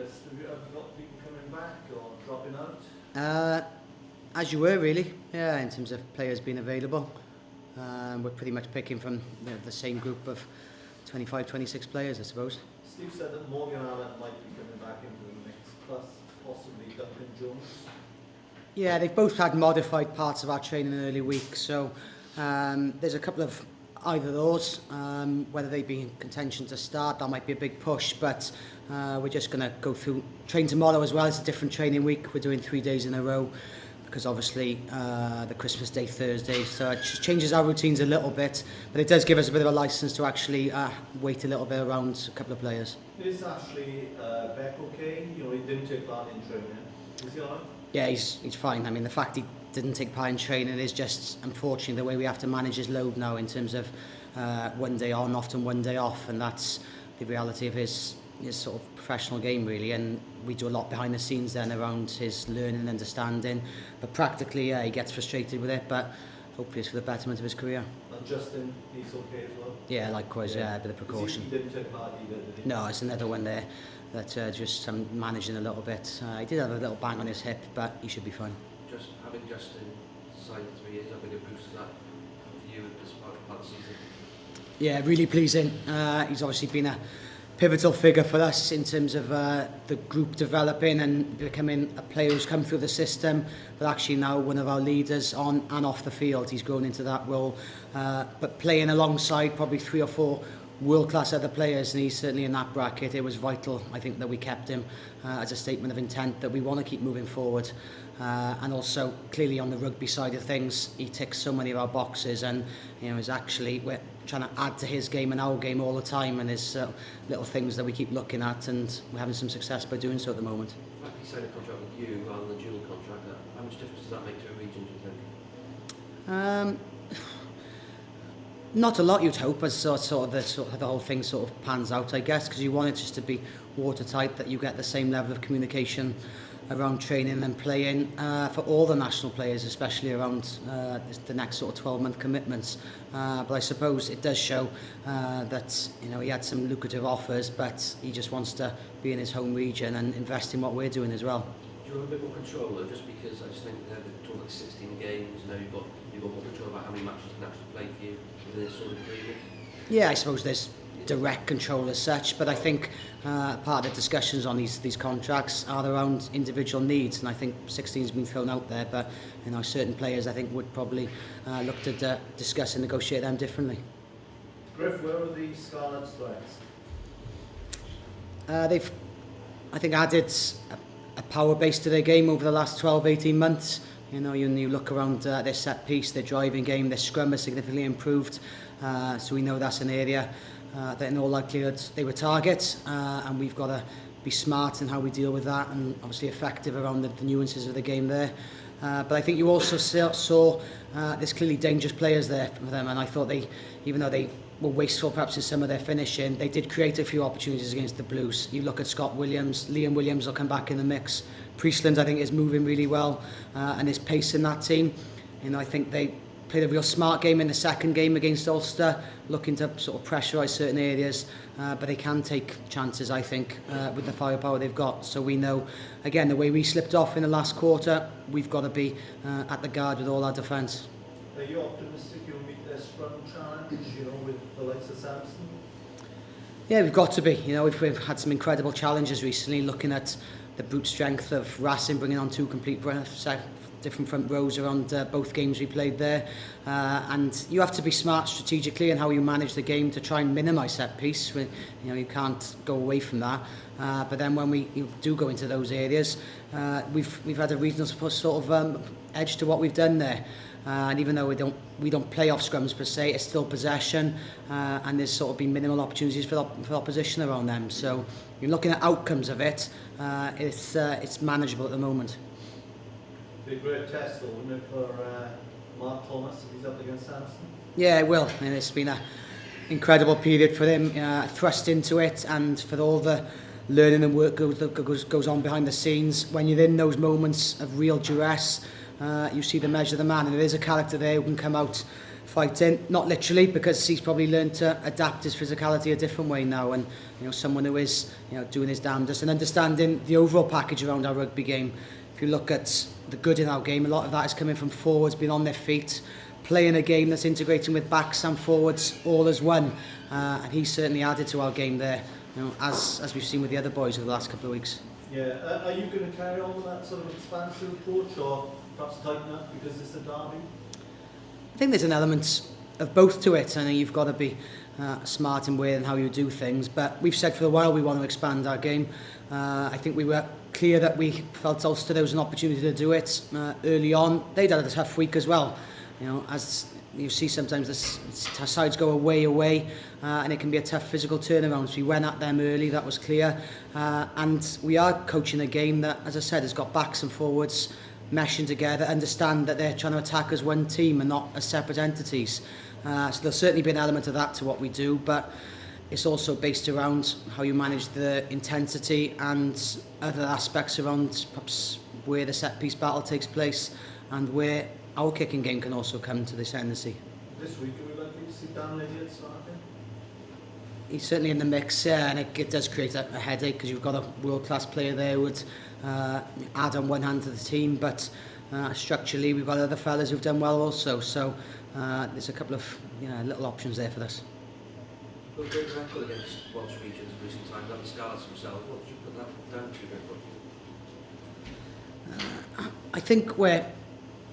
list. Have you ever got people coming back or dropping out? As you were really, yeah, in terms of players being available. We're pretty much picking from the same group of 25, 26 players, I suppose. Steve said that Morgan Allen might be coming back into the mix, plus possibly Duncan Jones. Yeah, they've both had modified parts of our training in early weeks, so there's a couple of either of those. Whether they be in contention to start, that might be a big push, but we're just going to go through, train tomorrow as well. It's a different training week. We're doing 3 days in a row, because obviously the Christmas Day Thursday, so it just changes our routines a little bit, but it does give us a bit of a license to actually wait a little bit around a couple of players. Is Ashley Beck okay? You know, he didn't take part in training. Is he alright? Yeah, he's fine. I mean, the fact he didn't take part in training is just, unfortunately, the way we have to manage his load now in terms of 1 day on, often 1 day off, and that's the reality of his sort of professional game really, and we do a lot behind the scenes then around his learning and understanding, but practically he gets frustrated with it, but hopefully it's for the betterment of his career. And Justin, he's okay as well? Yeah, likewise, yeah, a bit of precaution. He didn't take part either, did he? No, it's another one there that just managing a little bit. He did have a little bang on his hip, but he should be fine. Just having Justin signed 3 years, how big a boost is that for you at this part of the season? Yeah, really pleasing. He's obviously been a pivotal figure for us in terms of the group developing and becoming a player who's come through the system, but actually now one of our leaders on and off the field. He's grown into that role, but playing alongside probably 3 or 4 world-class other players, and he's certainly in that bracket. It was vital, I think, that we kept him as a statement of intent that we want to keep moving forward, and also clearly on the rugby side of things, he ticks so many of our boxes, and is actually, we're trying to add to his game and our game all the time, and there's little things that we keep looking at, and we're having some success by doing so at the moment. The fact he signed a contract with you rather than a dual contract, how much difference does that make to a region, do you think? Not a lot, you'd hope, as the whole thing sort of pans out, I guess, because you want it just to be watertight, that you get the same level of communication around training and playing for all the national players, especially around the next sort of 12-month commitments. But I suppose it does show that he had some lucrative offers, but he just wants to be in his home region and invest in what we're doing as well. Do you have a bit more control though, just because I just think they're talking like 16 games, you've got more control about how many matches you can actually play for you within this sort of agreement? Yeah, I suppose there's direct control as such, but I think part of the discussions on these contracts are around individual needs, and I think 16's been thrown out there, but certain players I think would probably look to discuss and negotiate them differently. Griff, where are the Scarlets threats? They've, I think, added a power base to their game over the last 12-18 months. You look around their set piece, their driving game, their scrum has significantly improved, so we know that's an area that in all likelihood they would target, and we've got to be smart in how we deal with that, and obviously effective around the nuances of the game there. But I think you also saw there's clearly dangerous players there for them, and I thought even though they were wasteful perhaps in some of their finishing, they did create a few opportunities against the Blues. You look at Scott Williams, Liam Williams will come back in the mix. Priestland, I think, is moving really well, and his pace in that team. I think they played a real smart game in the second game against Ulster, looking to sort of pressurise certain areas, but they can take chances, I think, with the firepower they've got. So we know, again, the way we slipped off in the last quarter, we've got to be at the guard with all our defence. Are you optimistic you'll meet their scrum challenge, with the likes of Samson? Yeah, we've got to be. We've had some incredible challenges recently, looking at the brute strength of Racing, bringing on 2 complete different front rows around both games we played there, and you have to be smart strategically in how you manage the game to try and minimise set piece. You can't go away from that, but then when we do go into those areas, we've had a reasonable sort of edge to what we've done there. And even though we don't play off scrums per se, it's still possession, and there's sort of been minimal opportunities for opposition around them. So you're looking at outcomes of it. It's manageable at the moment. It'd be a great test, though, wouldn't it, for Mark Thomas if he's up against Samson? Yeah, it will. And it's been an incredible period for him, thrust into it, and for all the learning and work goes on behind the scenes. When you're in those moments of real duress, you see the measure of the man, and there is a character there who can come out fighting, not literally, because he's probably learned to adapt his physicality a different way now, and someone who is doing his damnedest and understanding the overall package around our rugby game. If you look at the good in our game, a lot of that is coming from forwards being on their feet, playing a game that's integrating with backs and forwards all as one, and he's certainly added to our game there, as we've seen with the other boys over the last couple of weeks. Yeah, are you going to carry on with that sort of expansive approach, or perhaps tighten up because it's a derby? I think there's an element of both to it. I think you've got to be smart in where and how you do things, but we've said for a while we want to expand our game. I think we were clear that we felt Ulster there was an opportunity to do it early on. They'd had a tough week as well. As you see, sometimes the sides go away, and it can be a tough physical turnaround. So we went at them early, that was clear, and we are coaching a game that, as I said, has got backs and forwards meshing together, understand that they're trying to attack as one team and not as separate entities. So there'll certainly be an element of that to what we do, but it's also based around how you manage the intensity and other aspects around perhaps where the set piece battle takes place and where our kicking game can also come to this ascendancy. This week, are we likely to see Dan Lydiard starting? He's certainly in the mix, yeah, and it does create a headache because you've got a world-class player there who would add on one hand to the team, but structurally we've got other fellas who've done well also, so there's a couple of little options there for us. Got a great record against Welsh regions in recent times, like the Scarlets themselves. What would you put that down to?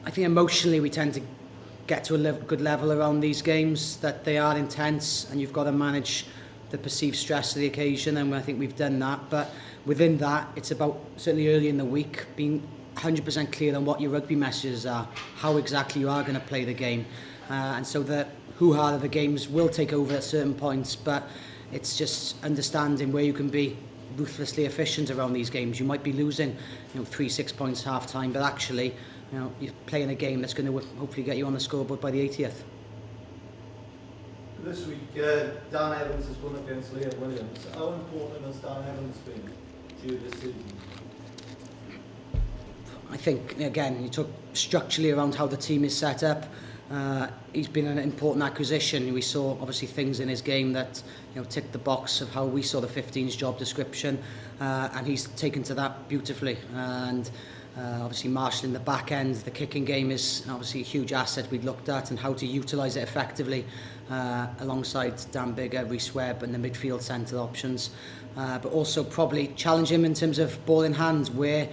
I think emotionally we tend to get to a good level around these games, that they are intense and you've got to manage the perceived stress of the occasion, and I think we've done that. But within that, it's about, certainly early in the week, being 100% clear on what your rugby messages are, how exactly you are going to play the game, and so the hoo-ha of the games will take over at certain points, but it's just understanding where you can be ruthlessly efficient around these games. You might be losing 3-6 points half time, but actually you're playing a game that's going to hopefully get you on the scoreboard by the 80th. This week, Dan Evans is going against Liam Williams. How important has Dan Evans been to you this season? I think, again, you talk structurally around how the team is set up. He's been an important acquisition. We saw obviously things in his game that ticked the box of how we saw the 15's job description, and he's taken to that beautifully. And obviously marshalling the back end, the kicking game is obviously a huge asset we'd looked at, and how to utilise it effectively alongside Dan Bigger, Rees Webb and the midfield centre options, but also probably challenge him in terms of ball in hand, where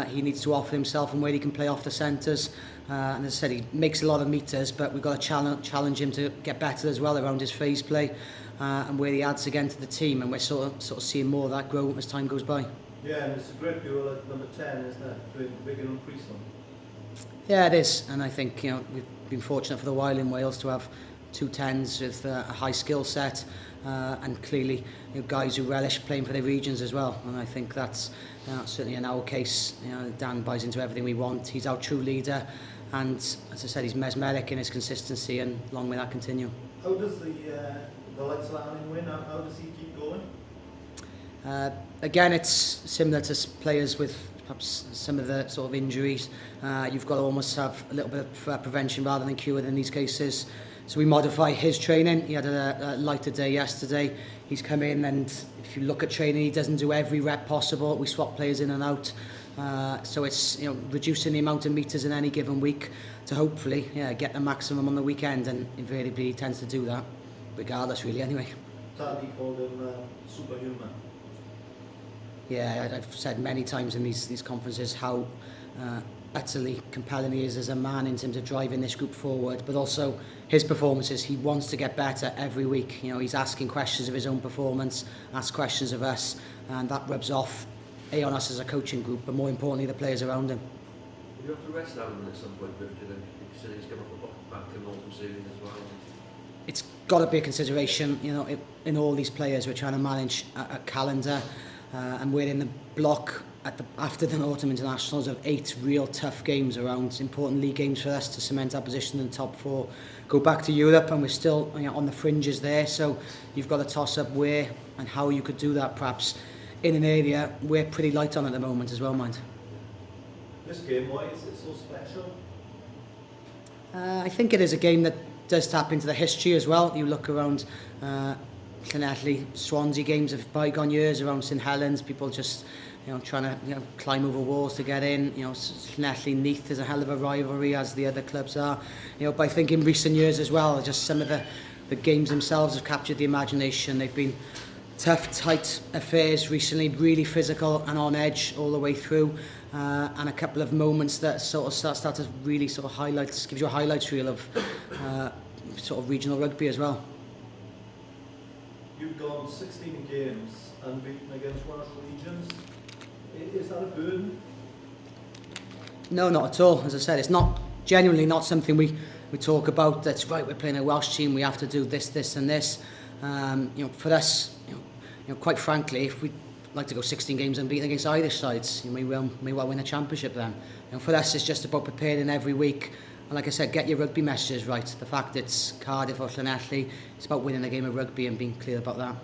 he needs to offer himself and where he can play off the centres. And as I said, he makes a lot of metres, but we've got to challenge him to get better as well around his phase play and where he adds again to the team, and we're sort of seeing more of that grow as time goes by. Yeah, and it's a great duel at number 10, isn't it? Between Bigger and Priestland. Yeah, it is, and I think we've been fortunate for the while in Wales to have two 10s with a high skill set, and clearly guys who relish playing for their regions as well. And I think that's certainly in our case. Dan buys into everything we want. He's our true leader, and as I said, he's mesmeric in his consistency, and long may that continue. How does the likes of Lanning win? How does he keep going? Again, it's similar to players with perhaps some of the sort of injuries. You've got to almost have a little bit of prevention rather than cure in these cases. So we modify his training. He had a lighter day yesterday. He's come in, and if you look at training, he doesn't do every rep possible. We swap players in and out. So it's reducing the amount of metres in any given week to hopefully get the maximum on the weekend, and invariably he tends to do that, regardless really anyway. Taddy called him superhuman. Yeah, I've said many times in these conferences how utterly compelling he is as a man in terms of driving this group forward, but also his performances. He wants to get better every week. He's asking questions of his own performance, asks questions of us, and that rubs off on us as a coaching group, but more importantly the players around him. You have to rest Alan at some point, Griff, do you think? Because he's going to put back in autumn series as well. It's got to be a consideration. In all these players, we're trying to manage a calendar, and we're in the block after the autumn internationals of 8 real tough games around, important league games for us to cement our position in the top 4. Go back to Europe, and we're still on the fringes there. So you've got to toss up where and how you could do that, perhaps in an area we're pretty light on at the moment as well, mind. This game, why is it so special? I think it is a game that does tap into the history as well. You look around Llanelli, Swansea games of bygone years, around St Helens, people just trying to climb over walls to get in. Llanelli, Neath is a hell of a rivalry, as the other clubs are. But I think in recent years as well, just some of the games themselves have captured the imagination. They've been tough, tight affairs recently, really physical and on edge all the way through, and a couple of moments that sort of start to really sort of highlights, gives you a highlights reel of sort of regional rugby as well. You've gone 16 games unbeaten against Welsh regions. Is that a burden? No, not at all. As I said, it's not genuinely not something we talk about. That's right, we're playing a Welsh team, we have to do this and this. For us, quite frankly, if we'd like to go 16 games unbeaten against either sides, you may well win a championship then. For us, it's just about preparing every week. And like I said, get your rugby messages right. The fact it's Cardiff or Llanelli, it's about winning a game of rugby and being clear about that.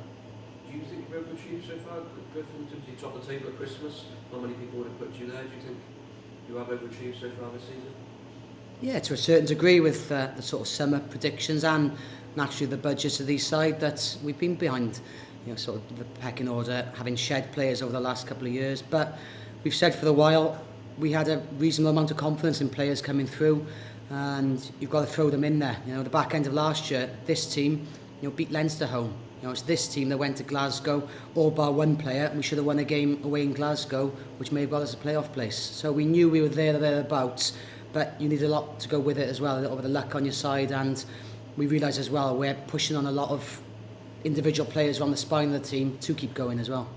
Do you think you've overachieved so far, Griff, in terms of you top the table at Christmas? Not many people would have put you there. Do you think you have overachieved so far this season? Yeah, to a certain degree, with the sort of summer predictions and naturally the budgets of these side, that we've been behind sort of the pecking order, having shed players over the last couple of years. But we've said for a while, we had a reasonable amount of confidence in players coming through, and you've got to throw them in there. The back end of last year, this team beat Leinster home. It's this team that went to Glasgow, all bar one player, and we should have won a game away in Glasgow, which may have got us a playoff place. So we knew we were thereabouts, but you need a lot to go with it as well, a little bit of luck on your side, and we realise as well we're pushing on a lot of individual players on the spine of the team to keep going as well.